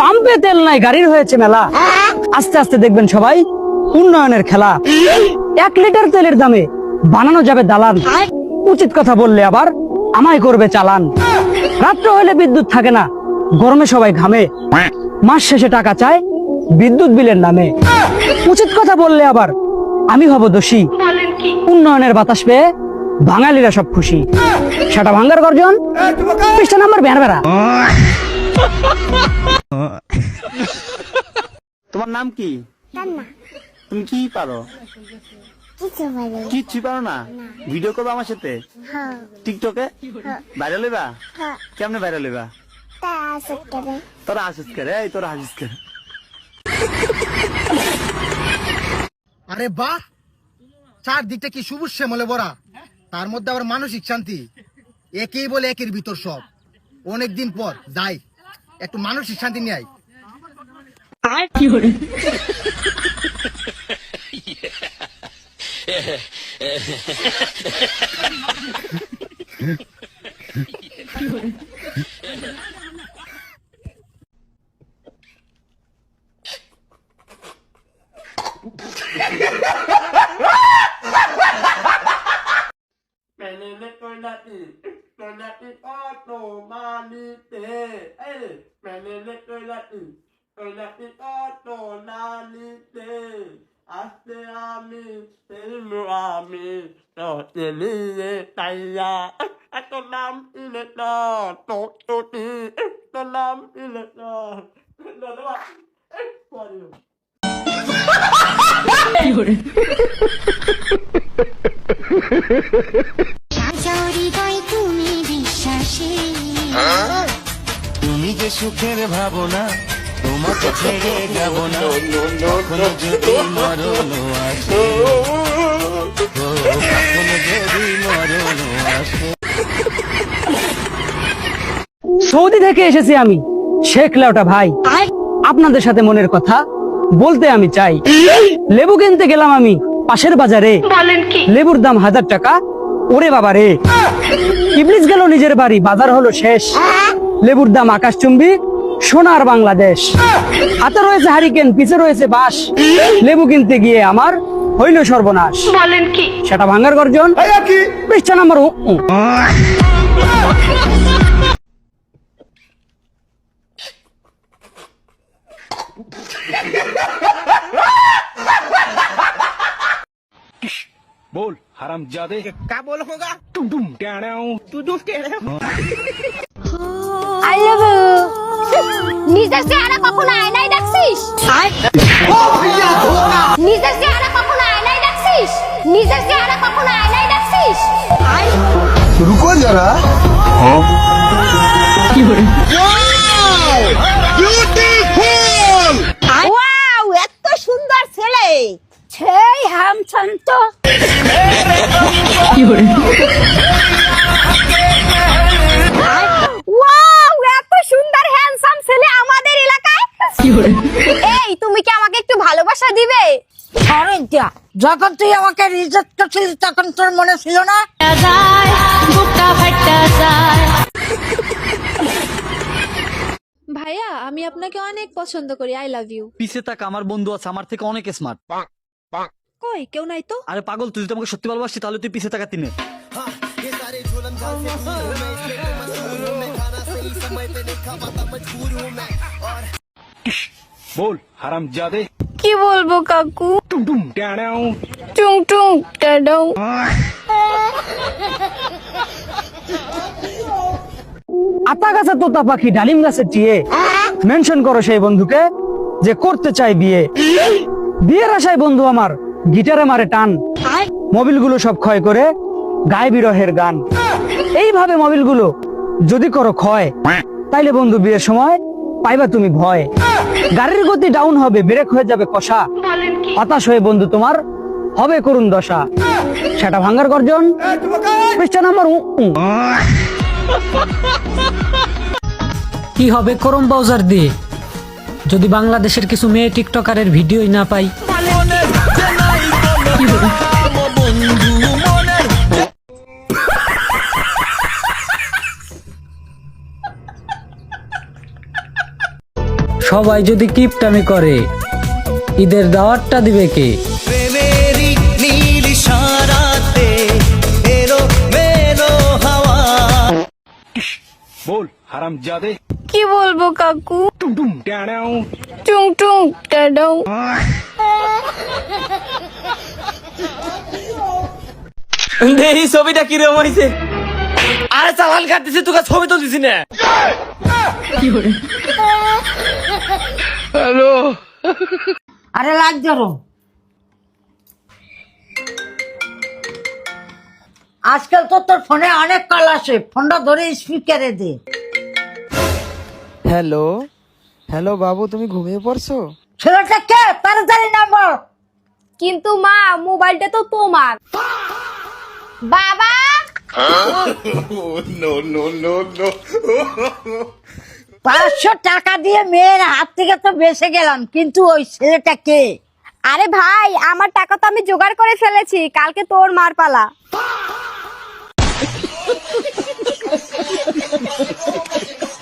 পাম্পে তেল নাই, গাড়ির হয়েছে মেলা। আস্তে আস্তে দেখবেন সবাই উন্নয়নের খেলা। 1 লিটার তেলের দামে বানানো যাবে দালান। উচিত কথা বললে আবার আমায় করবে চালান। রাত্র হলে বিদ্যুৎ থাকে না, গরমে সবাই ঘামে। মাস শেষে টাকা চায় বিদ্যুৎ বিলের নামে। উচিত কথা বললে আবার আমি হব দোষী। উন্নয়নের বাতাস পেয়ে বাঙালিরা সব খুশি। সেটা ভাঙ্গার গর্জন, পৃষ্ঠা নাম্বার বেড়া। তোমার নাম কি? তুমি কি পারো? কিচ্ছু পারো না? ভিডিও করবো আমার সাথে টিকটকে? ভাইরাল হইবা? কেমনে ভাইরাল হইবা? তোরা হাসিস করে, এই তোরা হাসিস করে। আরে বাহ, চারদিকটা কি সবুজ শ্যামলে ভরা, তার মধ্যে আবার মানসিক শান্তি। একেই বলে একের ভিতর সব। অনেকদিন পর যাই একটু মানসিক শান্তি নিয়ে I. Aste ami, semu ami, to teliye taya. Ato nam ile to, to ti, to nam ile to. Do do ba. Sorry. তুমি যে সুখের ভাবনা, তোমাকে ছেড়ে যাব না। কখনো যদি মরণ আসে, কখনো যদি মরণ আসে। সৌদি থেকে এসেছি আমি, শেখ লেওটা ভাই। আপনাদের সাথে মনের কথা বলতে আমি চাই। লেবু কিনতে গেলাম আমি পাশের বাজারে। লেবুর দাম 1000 টাকা। ওরে বাবা রে, ইবলিস গেল নিজের বাড়ি, বাজার হলো শেষ। লেবুর দাম আকাশচুম্বী, সোনার বাংলাদেশ। হাতে রয়েছে হারিকেন, পিছে রয়েছে বাঁশ। লেবু কিনতে গিয়ে আমার হইল সর্বনাশ। সেটা ভাঙ্গার গর্জন, পৃষ্ঠা নাম্বার। बोल हरामजादे क्या बोल होगा? तुम तुम टेढ़ाऊं আই লাভ ইউ। নিজের চেহারা কখনো আয়নায় দেখছিস? নিজের চেহারা কখনো আয়নায় দেখছিস? নিজের চেহারা কখনো আয়নায় দেখছিস? রুকো যারা। ওয়াও, এত সুন্দর ছেলে। সেই হামছন তো। ওয়াও, এত সুন্দর হ্যান্ডসাম ছেলে আমাদের এলাকায়। এই, তুমি কি আমাকে একটু ভালোবাসা দিবে? যখন তুই আমাকে রিজেক্ট করছিলি তখন তোর মনে ছিল না? ভাইয়া, আমি আপনাকে অনেক পছন্দ করি। I love you. পিছে তাক, আমার বন্ধু আছে আমার থেকে অনেক স্মার্ট। কই, কেউ নাই তো? আরে পাগল, তুই যদি আমাকে সত্যি ভালোবাসি তাহলে তুই পিছে তাকাতি নে। बोल हरामजादे কি বলবো কাকু? तुम तुम टेढ़ाऊं টুং টুং টাডাও। আতা গাছে তোতা পাখি, ডালিম গাছে টিয়ে। মেনশন করো সেই বন্ধুকে যে করতে চাই বিয়ে। বিয়ের আশায় বন্ধু আমার গিটারে মারে টান। মোবিলগুলো সব ক্ষয় করে গায়ে বিরহের গান। এইভাবে মোবিলগুলো যদি করো ক্ষয়, তাইলে বন্ধু বিয়ের সময় পাইবা তুমি ভয়। গাড়ির গতি ডাউন হবে, ব্রেক হয়ে যাবে কষা। হতাশ হয়ে বন্ধু তোমার হবে করুণ দশা। সেটা ভাঙ্গার গর্জন, পৃষ্ঠা নাম্বার। কি হবে ক্রোম ব্রাউজার দিয়ে যদি বাংলাদেশের কিছু মেয়ে টিকটকারের ভিডিওই না পাই? সবাই যদি কিপটামি করে ঈদের দাওয়াতটা দিবে কে? প্রেমেরই নীল ইশারাতে এলো মেলো হাওয়া बोल हरामजादे কি বলবো কাকু? टुम टुम टैणाऊ টুং টুং টাডাও। এই ছবিটা কিরম হয়েছে? আরে চালান কাটতেছি, তোকে ছবি তো দিছি না। আরে লাগ ধরো, আজকাল তো তোর ফোনে অনেক কল আসে, ফোনটা ধরে স্পিকারে দে। হ্যালো হ্যালো বাবু, তুমি ঘুমিয়ে পড়ছো? ছেলেটা কে? তাড়াতাড়ি নাম্বার। কিন্তু মা, মোবাইলটা তো তোমার। বাবা, 500 টাকা দিয়ে মেয়ের হাত থেকে তো বেঁচে গেলাম, কিন্তু ওই ছেলেটা কে? আরে ভাই, আমার টাকা তো আমি জোগাড় করে ফেলেছি, কালকে তোর মার পালা।